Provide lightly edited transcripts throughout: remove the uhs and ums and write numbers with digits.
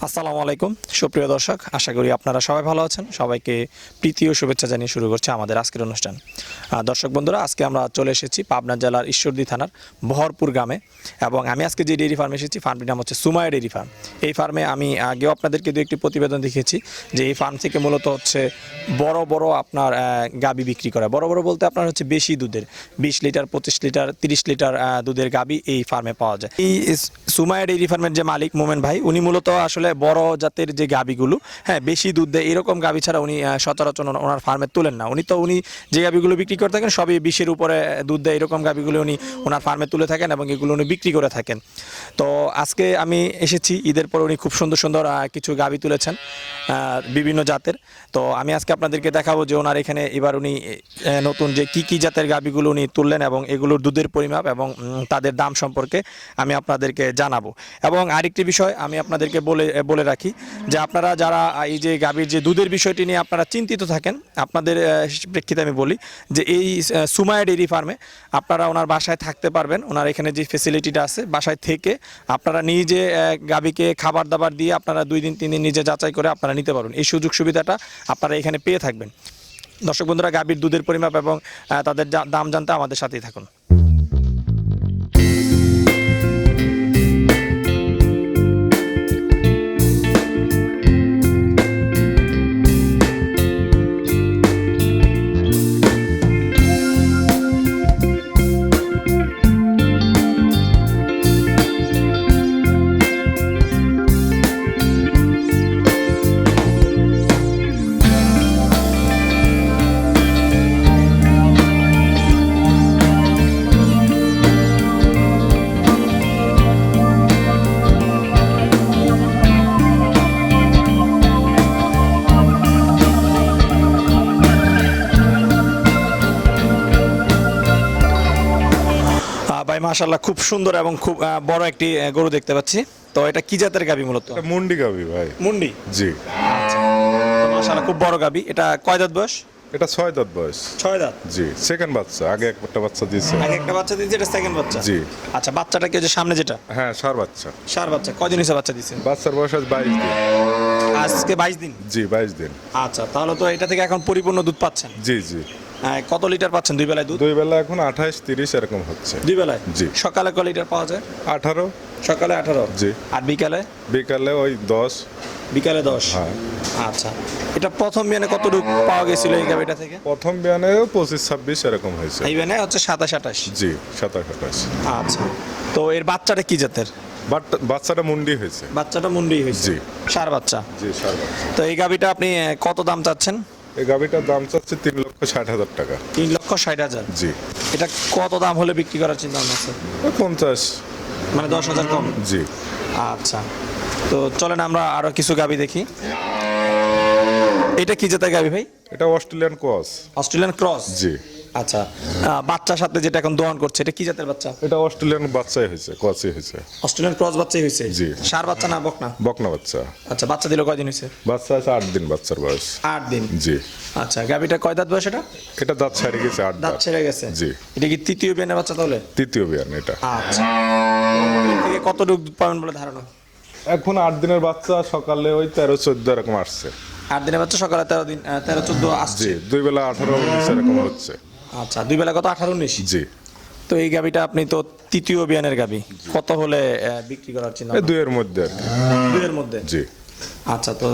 আসসালামু আলাইকুম সুপ্রিয় দর্শক, আশা করি আপনারা সবাই ভালো আছেন। সবাইকে প্রীতি ও শুভেচ্ছা জানিয়ে শুরু করছে আমাদের আজকের অনুষ্ঠান। দর্শক বন্ধুরা, আজকে আমরা চলে এসেছি পাবনা জেলার ঈশ্বরদী থানার বহরপুর গ্রামে, এবং আমি আজকে যে ডেইরি ফার্মে এসেছি ফার্মটির নাম হচ্ছে সুমায়া ডেইরি ফার্ম। এই ফার্মে আমি আগেও আপনাদেরকে দু একটি প্রতিবেদন দেখিয়েছি যে এই ফার্ম থেকে মূলত হচ্ছে বড় বড় আপনার গাবি বিক্রি করা। বড় বড় বলতে আপনার হচ্ছে বেশি দুধের, 20 লিটার 25 লিটার 30 লিটার দুধের গাবি এই ফার্মে পাওয়া যায়। এই সুমায়া ডেইরি ফার্মের যে মালিক মোমেন ভাই, উনি মূলত আসলে বড় জাতের যে গাবিগুলো, হ্যাঁ বেশি দুধ দেয় এরকম গাবি ছাড়া উনি সচরাচর ওনার ফার্মে তোলেন না। উনি যে গাবিগুলো বিক্রি করে থাকেন সবই 20-এর উপরে দুধ দেয় এরকম গাবিগুলো উনি ওনার ফার্মে তুলে থাকেন এবং এগুলো উনি বিক্রি করে থাকেন। তো আজকে আমি এসেছি ঈদের পর, উনি খুব সুন্দর সুন্দর কিছু গাবি তুলেছেন বিভিন্ন জাতের। তো আমি আজকে আপনাদেরকে দেখাবো যে ওনার এখানে এবার উনি নতুন যে কি জাতের গাবিগুলো উনি তুললেন এবং এগুলোর দুধের পরিমাপ এবং তাদের দাম সম্পর্কে আমি আপনাদেরকে জানাবো। এবং আরেকটি বিষয় আমি আপনাদেরকে বলে রাখি যে আপনারা যারা এই যে গাভীর যে দুধের বিষয়টি নিয়ে আপনারা চিন্তিত থাকেন, আপনাদের প্রেক্ষিতে আমি বলি যে এই সুমায়া ডেইরি ফার্মে আপনারা ওনার বাসায় থাকতে পারবেন। ওনার এখানে যে ফেসিলিটিটা আছে, বাসায় থেকে আপনারা নিজে গাভীকে খাবার দাবার দিয়ে আপনারা 2 দিন 3 দিন নিজে যাচাই করে আপনারা নিতে পারবেন। এই সুযোগ সুবিধাটা আপনারা এখানে পেয়ে থাকবেন। দর্শক বন্ধুরা, গাভীর দুধের পরিমাপ এবং তাদের দাম জানতে আমাদের সাথেই থাকুন। ভাই মাশাআল্লাহ, খুব সুন্দর এবং খুব বড় একটি গরু দেখতে পাচ্ছি। তো এটা কি জাতের গাবি মূলত? এটা মুন্ডি গাবি ভাই। মুন্ডি? জি। আচ্ছা, মাশাআল্লাহ খুব বড় গাবি। এটা কয় দাঁত বয়স? এটা 6 দাঁত বয়স। 6 দাঁত? জি, সেকেন্ড বাচ্চা। আগে একটা বাচ্চা দিয়েছে। আগে একটা বাচ্চা দিয়েছে, এটা সেকেন্ড বাচ্চা? জি। আচ্ছা, বাচ্চাটা কি যে সামনে যেটা? হ্যাঁ, ষাঁড় বাচ্চা। ষাঁড় বাচ্চা। কয়দিন হয়েছে বাচ্চা দিয়েছে? বাচ্চার বয়স আজ 22 দিন। আজকে 22 দিন? জি, 22 দিন। আচ্ছা, তাহলে তো এটা থেকে এখন পরিপূর্ণ দুধ পাচ্ছেন? জি জি। কত লিটার পাচ্ছেন দুই বেলায় দুধ? দুই বেলা এখন 28-30 এরকম হচ্ছে। দুই বেলায়? জি। সকালে কয় লিটার পাওয়া যায়? 18। সকালে 18? জি। আর বিকালে? বিকালে ওই 10। বিকালে 10? হ্যাঁ। আচ্ছা, এটা প্রথম বিয়ানে কতটুকু পাওয়া গেছিল এই গাবিটা থেকে? প্রথম বিয়ানে 25-26 এরকম হয়েছে। এই বিয়ানে হচ্ছে 27-28? জি, 27-28। আচ্ছা, তো এর বাচ্চাটা কি জাতের? বাট বাচ্চাটা মুন্ডি হয়েছে। বাচ্চাটা মুন্ডি হয়েছে? জি। ষাঁড় বাচ্চা? জি, ষাঁড় বাচ্চা। তো এই গাবিটা আপনি কত দাম চাচ্ছেন? এই গাবিটার দাম চাচ্ছে 3,60,000 টাকা। 3,60,000? জি। এটা কত দাম হলে বিক্রি করার চিন্তা ভাবনা আছে? 50। মানে 10,000 কম? জি। আচ্ছা, তো চলেন আমরা আরো কিছু গাবি দেখি। এটা কি জাতের গাবি ভাই? এটা অস্ট্রেলিয়ান ক্রস। Australian cross? জি। আচ্ছা, বাচ্চার সাথে যেটা এখন দোয়ান করছে এটা কি জাতের বাচ্চা? এটা অস্ট্রেলিয়ান বাচ্চাই হয়েছে, ক্রসই হয়েছে। অস্ট্রেলিয়ান ক্রস বাচ্চাই হয়েছে? জি। ষাঁড় বাচ্চা না বকনা? বকনা বাচ্চা। আচ্ছা, বাচ্চা দিল কয়দিন হয়েছে? বাচ্চা আছে 8 দিন বাচ্চার বয়স। 8 দিন? জি। আচ্ছা, গাবিটা কয় দাঁত বয়স এটা? এটা দাঁত ছেড়ে গেছে, 8 দাঁত দাঁত। ছেড়ে গেছে? জি। এটা কি তৃতীয় বিয়ানের বাচ্চা তাহলে? তৃতীয় বিয়ান এটা। আচ্ছা, এর থেকে কতটুকু দুধ পাবেন বলে ধারণা? এখন 8 দিনের বাচ্চা, সকালে ওই 13-14 এরকম আসছে। 8 দিনের বাচ্চা সকালে 13-14 আসছে? জি, দুই বেলা 18-19 এরকম হচ্ছে। আচ্ছা, দুই বেলা কত? 18-19? জি। তো এই গাবিটা আপনি তো তৃতীয় বিয়ানের গাবি, কত হলে বিক্রি করার চিন্তা? এই দুইয়ের মধ্যে আর কি। দুইয়ের মধ্যে? জি। আচ্ছা, তো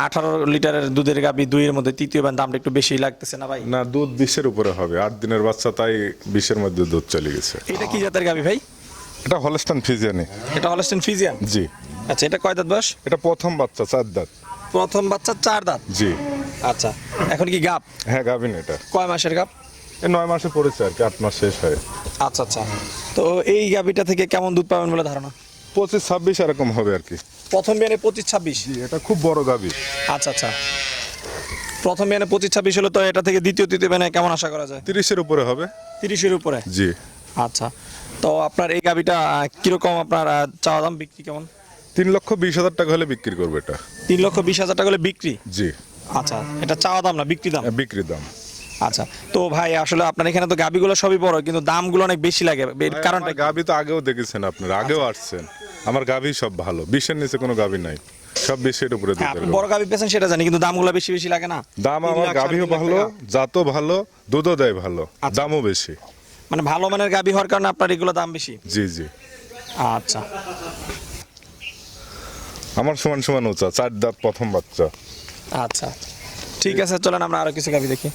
18 লিটারের দুধের গাবি দুইয়ের মধ্যে তৃতীয় বিয়ান দামটা একটু বেশি লাগতেছে না ভাই? না, দুধ 20-এর উপরে হবে। 8 দিনের বাচ্চা, তাই 20-এর মধ্যে দুধ চলে গেছে। এটা কি জাতের গাবি ভাই? এটা হলস্টাইন ফ্রিজিয়ানি। এটা হলস্টাইন ফ্রিজিয়ান? জি। আচ্ছা, এটা কয় দাঁত বয়স? এটা প্রথম বাচ্চা, 4 দাঁত। প্রথম বাচ্চা 4 দাঁত? জি। আচ্ছা, এখন কি গাব? হ্যাঁ, গাভিন এটা। কয় মাসের গাব? এই 9 মাসে পড়েছে আর কি, 8 মাস শেষ হয়। আচ্ছা আচ্ছা, তো এই গাবিটা থেকে কেমন দুধ পাবেন বলে ধারণা? 25-26 এরকম হবে আর কি। প্রথম বিয়ানে 25-26? জি, এটা খুব বড় গাভি। আচ্ছা আচ্ছা, প্রথম বিয়ানে 25-26 হলো, তো এটা থেকে তৃতীয় বিয়ানে কেমন আশা করা যায়? 30-এর উপরে হবে। 30-এর উপরে? জি। আচ্ছা, তো আপনার এই গাবিটা কিরকম আপনার চাওয়া দাম, বিক্রি কেমন? 3,20,000 টাকা হলে বিক্রি করবে এটা। 3,20,000 টাকা হলে বিক্রি? জি। আচ্ছা, এটা চাওয়া দাম না বিক্রি দাম? বিক্রি দাম। আচ্ছা, তো ভাই আসলে আপনার এখানে তো গাবিগুলো সবই বড়, কিন্তু দামগুলো অনেক বেশি লাগে, এর কারণটা? গাভি তো আগেও দেখেছেন আপনারা, আগেও আসছেন। আমার গাভী সব ভালো, 20-এর নিচে কোনো গাভী নাই, সব 20-এর উপরে হ্যাঁ, দুধের আপনি গাভী। বড় গাবি পেয়েছেন সেটা জানি, কিন্তু দামগুলো বেশি বেশি লাগে না? দাম 3 আমার লাখ, গাভীও 3.5 লাখ ভালো, টাকা। জাতও ভালো, দুধও দেয় ভালো, দামও বেশি। মানে ভালো মানের গাবি হওয়ার কারণে আপনার এগুলো দাম বেশি। জি জি। আচ্ছা, আমার সমান সমান উঁচা, 4 দাঁত প্রথম বাচ্চা। আচ্ছা, ঠিক আছে, চলেন আমরা আরো কিছু গাবি দেখি।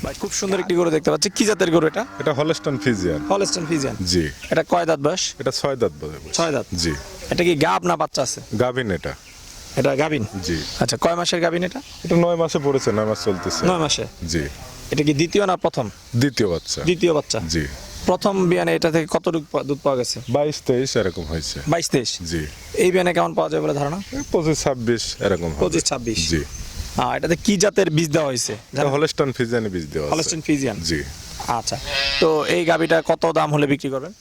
ভাই খুব সুন্দর একটি গরু দেখতে পাচ্ছি, কি জাতের গরু এটা? এটা হলস্টাইন ফ্রিজিয়ান। Holstein Friesian. জি। এটা কয় দাঁত বয়স? এটা 6 দাঁত বলে। 6 দাঁত। জি। এটা কি গাব না বাচ্চা আছে? গাভিন এটা। এটা গাবিন। জি। আচ্ছা, কয় মাসের গাবিন এটা? এটা 9 মাসে পড়েছে, 9 মাস চলতেছে। 9 মাসে। জি। এটা কি দ্বিতীয় না প্রথম? দ্বিতীয় বাচ্চা। দ্বিতীয় বাচ্চা। জি। প্রথম বিয়ানে এটা থেকে কতটুকু দুধ পাওয়া গেছে? 22-23 এরকম হয়েছে। 22-23। জি। এই বিয়ানে কেমন পাওয়া যায় বলে ধারণা? 25-26 এরকম হবে। 25-26। জি। এটাতে কি জাতের বীজ দেওয়া হয়েছে? এটা হলস্টাইন ফ্রিজিয়ান বীজ দেওয়া আছে। Holstein Friesian. জি। আচ্ছা, তো এই গাবিটা কত দাম হলে বিক্রি করবেন?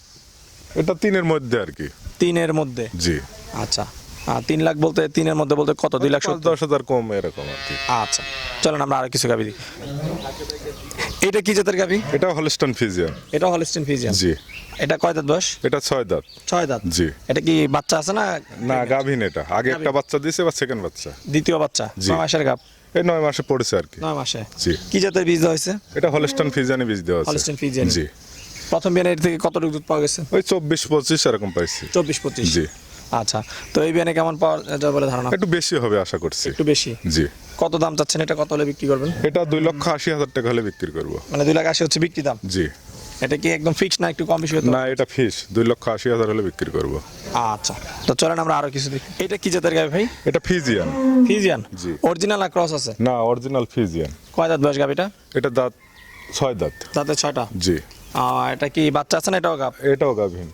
এটা 3-এর মধ্যে আর কি। 3-এর মধ্যে। জি। আচ্ছা, 3 লাখ বলতে 3-এর মধ্যে বলতে কত? 2,70,000। 10,000 কম এরকম আর কি। আচ্ছা, চলেন আমরা আরো কিছু গাবি দেখি। এটা কি জাতের গাবি? এটা হলস্টাইন ফ্রিজিয়ান। এটা হলস্টাইন ফ্রিজিয়ান। জি। এটা কয় দাঁত বয়স? এটা 6 দাঁত। 6 দাঁত। জি। এটা কি বাচ্চা আছে না? না, গাভিন এটা। আগে একটা বাচ্চা দিয়েছে, বা সেকেন্ড বাচ্চা। দ্বিতীয় বাচ্চা। জি। 9 মাসের গাব। এই 9 মাসে পড়েছে আর কি। 9 মাসে। জি। কি জাতের বীজ দেওয়া হয়েছে? এটা হলস্টাইন ফ্রিজিয়ান বীজ দেওয়া আছে। Holstein Friesian. জি। প্রথম বিয়ানে এর থেকে কতটুকু দুধ পাওয়া গেছে? ওই 24-25 এরকম পাইছি। 24-25। জি। আচ্ছা, তো এই বিয়ানে কেমন পাওয়া যায় বলে ধারণা? একটু বেশি হবে আশা করছি। একটু বেশি। জি। কত দাম চাচ্ছেন? এটা কত হলে বিক্রি করবেন? এটা 2,80,000 টাকা হলে বিক্রি করব। মানে 2,80,000 হচ্ছে বিক্রি দাম? জি। এটা কি একদম ফিক্স না একটু কম বেশি হতে না, এটা ফিস 2,80,000 হলে বিক্রি করব। আচ্ছা, তো চলেন আমরা আরো কিছু দেখি। এটা কি জাতের গাবি ভাই? এটা ফ্রিজিয়ান। ফিজিয়ান। জি। অরিজিনাল না ক্রস আছে? না, অরিজিনাল ফ্রিজিয়ান। কয় দাঁত বয়স গাবিটা? এটা দাঁত 6 দাঁত। দাঁতে 6টা। জি। এটা কি বাচ্চা আছে না এটাও গাব? এটাও গাভিন।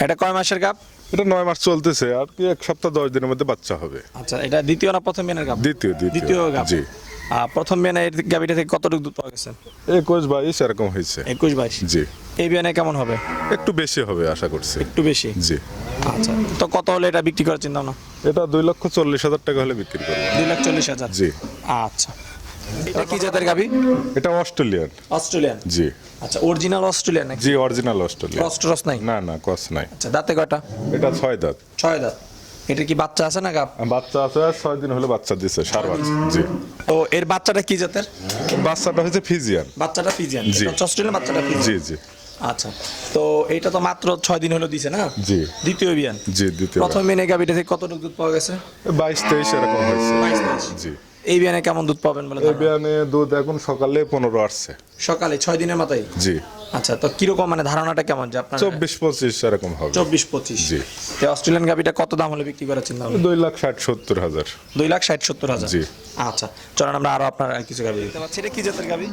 এটা কয় মাসের গাব? এটা 9 মাস চলতেছে, আর কি 1 সপ্তাহ 10 দিনের মধ্যে বাচ্চা হবে। আচ্ছা, এটা দ্বিতীয় না প্রথম বিয়ানের গাব? দ্বিতীয়। দ্বিতীয় গাব। জি। প্রথম বিয়ানে এর গাবিটা থেকে কতটুকু দুধ পাওয়া গেছে? 21-22 এরকম হয়েছে। 21-22। জি। এই বিয়ানে কেমন হবে? একটু বেশি হবে আশা করছি। একটু বেশি। জি। আচ্ছা, তো কত হলে এটা বিক্রি করার চিন্তা ভাবনা? এটা 2,40,000 টাকা হলে বিক্রি করব। 2,40,000। জি। আচ্ছা, এটা কি জাতের গাবি? এটা অস্ট্রেলিয়ান। অস্ট্রেলিয়ান। জি। আচ্ছা, অরিজিনাল অস্ট্রেলিয়ান নাকি? জি, অরিজিনাল অস্ট্রেলিয়ান। ক্রস ট্রস নাই? না না, কস নাই। আচ্ছা, দাঁতে কয়টা? এটা 6 দাঁত। 6 দাঁত। এটা কি বাচ্চা আছে না গাব? বাচ্চা আছে, 6 দিন হলে বাচ্চা দিছে, সার বাচ্চা। জি। তো এর বাচ্চাটা কি জাতের? বাচ্চাটা হচ্ছে ফিজিয়ান। বাচ্চাটা ফিজিয়ান। জি। এটা হচ্ছে অস্ট্রেলিয়ান, বাচ্চাটা জি ফিজিয়ান। জি। আচ্ছা, তো এইটা তো মাত্র 6 দিন হলো দিছে না? জি। দ্বিতীয় বিয়ান। জি, দ্বিতীয়। প্রথম বিয়ানে গাবিটা থেকে কতটুকু দুধ পাওয়া গেছে? 22-23 এরকম হয়েছে। 22-23। জি। এই বিয়ানে কেমন দুধ পাবেন বলে এই ধারণা? বিয়ানে দুধ এখন সকালে 15 আসছে। সকালে 6 দিনের মাথায়? জি। আচ্ছা, তো কিরকম মানে ধারণাটা কেমন যে আপনার? 24-25 এরকম হবে। 24-25। জি। তো অস্ট্রেলিয়ান গাবিটা কত দাম হলে বিক্রি করার চিন্তা ভাবনা? 2,60,70,000। 2,60,70,000। জি। আচ্ছা, চলেন আমরা আরো আপনার কিছু গাবি দেখতে পাচ্ছি। এটা কি জাতের গাবি?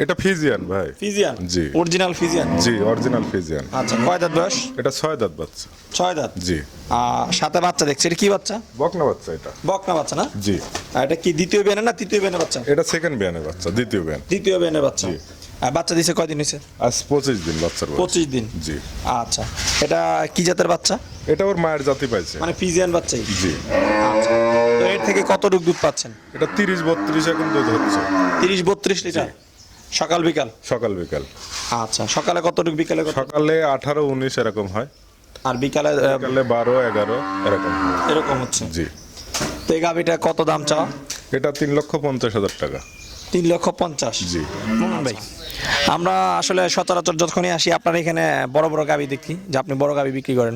এটা ফিজিয়ান ভাই। ফিজিয়ান। জি। Original Friesian. জি, অরিজিনাল ফিজিয়ান। আচ্ছা, কয় দাঁত বয়স? এটা 6 দাঁত বাচ্চা। 6 দাঁত। জি। সাথে বাচ্চা দেখছি, এটা কি বাচ্চা? বকনা বাচ্চা এটা। বকনা বাচ্চা না? জি। এটা কি দ্বিতীয় বিয়ানে না তৃতীয় বিয়ানে বাচ্চা? এটা সেকেন্ড বিয়ানের বাচ্চা, দ্বিতীয় বিয়ান। দ্বিতীয় বিয়ানের বাচ্চা। জি। বাচ্চা দিছে কয়দিন হয়েছে? আজ 25 দিন বাচ্চার বয়স। 25 দিন। জি। আচ্ছা, এটা কি জাতের বাচ্চা? এটা ওর মায়ের জাতি পাইছে। মানে ফিজিয়ান বাচ্চাই? জি। আচ্ছা, তো এর থেকে কতটুকু দুধ পাচ্ছেন? এটা 30-32 এখন দুধ হচ্ছে। 30-32 লিটার সকাল বিকাল? সকাল বিকাল। আচ্ছা, সকালে কতটুকু বিকালে কত? সকালে 18-19 এরকম হয়, আর বিকালে বিকালে 12-11 এরকম হয়। এরকম হচ্ছে? জি। তো এই গাভিটা কত দাম চাও? এটা 3,50,000 টাকা। 3,50,000। জি। মোহন ভাই, আমরা আসলে সচরাচর যখনই আসি আপনার এখানে বড় বড় গাভি দেখি যে আপনি বড় গাভি বিক্রি করেন,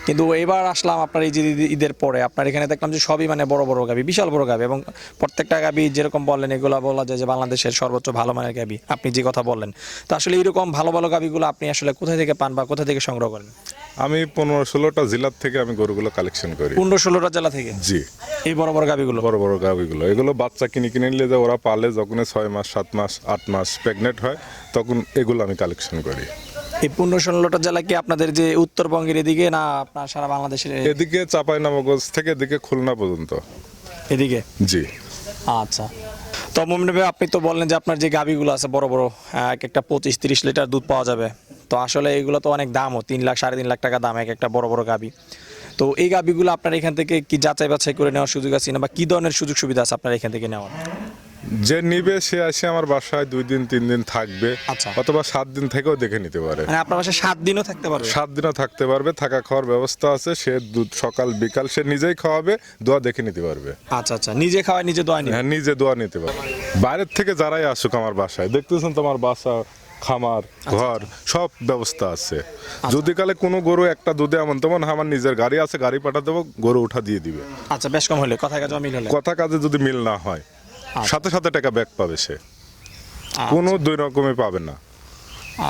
কিন্তু এবার আসলাম আপনার এই যে ঈদের পরে আপনার এখানে দেখলাম যে সবই মানে বড় বড় গাভি, বিশাল বড় গাভি, এবং প্রত্যেকটা গাভি যেরকম বললেন এগুলো বলা যায় যে বাংলাদেশের সর্বোচ্চ ভালো মানের গাভি আপনি যে কথা বললেন। তো আসলে এরকম ভালো ভালো গাভিগুলো আপনি আসলে কোথায় থেকে পান বা কোথা থেকে সংগ্রহ করেন? আমি 15-16টা জেলার থেকে আমি গরুগুলো কালেকশন করি। 15-16টা জেলা থেকে? জি। এই বড় বড় গাভিগুলো? বড় বড় গাভিগুলো, এগুলো বাচ্চা কিনে নিলে যে ওরা পালে, যখন 6 মাস 7 মাস 8 মাস প্রেগনেন্ট হয় তখন এগুলো আমি কালেকশন করি। এই 15-16টা জেলা কি আপনাদের যে উত্তরবঙ্গের এদিকে না আপনার সারা বাংলাদেশের? এদিকে চাঁপাইনবাবগঞ্জ থেকে এদিকে খুলনা পর্যন্ত। এদিকে? জি। আচ্ছা, তো মোমিন ভাই আপনি তো বললেন যে আপনার যে গাভিগুলো আছে বড় বড় এক একটা 25-30 লিটার দুধ পাওয়া যাবে, তো আসলে এগুলো তো অনেক দামও, 3 লাখ 3.5 লাখ টাকা দাম এক একটা বড় বড় গাভি। তো এই গাভিগুলো আপনার এখান থেকে কি যাচাই বাছাই করে নেওয়ার সুযোগ আছে না, বা কি ধরনের সুযোগ সুবিধা আছে আপনার এখান থেকে নেওয়ার? যে নিবে সে আসে আমার বাসায় 2 দিন 3 দিন থাকবে, আচ্ছা। অথবা 7 দিন থেকেও দেখে নিতে পারে। মানে আপনার বাসায় 7 দিনও থাকতে পারবে? 7 দিনও থাকতে পারবে, থাকা খাওয়ার ব্যবস্থা আছে। সে দুধ সকাল বিকাল সে নিজেই খাওয়াবে, দোয়া দেখে নিতে পারবে। আচ্ছা আচ্ছা, নিজে খাওয়ায় নিজে দোয়া নিবে? হ্যাঁ, নিজে দোয়া নিতে পারবে। বাইরের থেকে যারাই আসুক আমার বাসায়, দেখতেছেন তো আমার বাসা, খামার, ঘর সব ব্যবস্থা আছে। যদি কালে কোনো গরু একটা দুধে এমন তেমন, আমার নিজের গাড়ি আছে, গাড়ি পাঠা দেবো, গরু উঠা দিয়ে দিবে। আচ্ছা, বেশ কম হলে, কথা কাজে মিল হলে? কথা কাজে যদি মিল না হয়, সাথে সাথে টাকা ব্যাক পাবে সে, কোনো দুই রকমই পাবে না।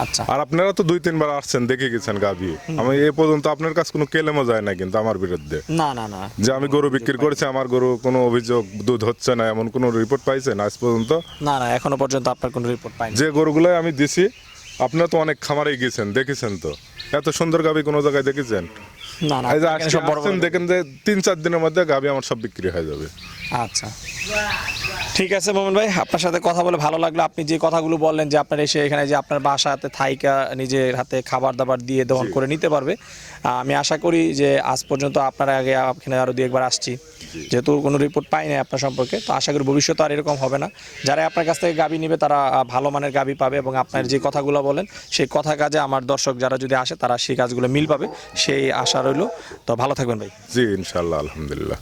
আচ্ছা। আর আপনারা তো 2-3 বার আসছেন, দেখে গেছেন গাভী। আমি এ পর্যন্ত আপনার কাছে কোনো কেলেমও যায় না কিন্তু আমার বিরুদ্ধে, না না না, যে আমি গরু বিক্রি করেছি, আমার গরু কোনো অভিযোগ দুধ হচ্ছে না, এমন কোনো রিপোর্ট পাইছেন আজ পর্যন্ত? না না, এখনো পর্যন্ত আপনার কোনো রিপোর্ট পাইনি। যে গরুগুলো আমি দিছি, আপনারা তো অনেক খামারেই গেছেন, দেখেছেন তো, এত সুন্দর গাভী কোনো জায়গায় দেখেছেন? না না, এই যে এখানে সব বড় বড়। দেখেন যে 3-4 দিনের মধ্যে গাভী আমার সব বিক্রি হয়ে যাবে। আচ্ছা, ঠিক আছে মোমেন ভাই, আপনার সাথে কথা বলে ভালো লাগলো। আপনি যে কথাগুলো বললেন যে আপনার এসে এখানে যে আপনার বাসাতে থাইকা নিজের হাতে খাবার দাবার দিয়ে দহন করে নিতে পারবে, আমি আশা করি যে আজ পর্যন্ত আপনার আগে এখানে আরও 2-1 বার আসছি, যেহেতু কোনো রিপোর্ট পাই নাই আপনার সম্পর্কে, তো আশা করি ভবিষ্যতে আর এরকম হবে না। যারা আপনার কাছ থেকে গাভী নেবে তারা ভালো মানের গাভী পাবে, এবং আপনার যে কথাগুলো বলেন সেই কথা কাজে আমার দর্শক যারা যদি আসে তারা সেই কাজগুলো মিল পাবে, সেই আশা রইল। তো ভালো থাকবেন ভাই। জি, ইনশাল্লাহ, আলহামদুলিল্লাহ।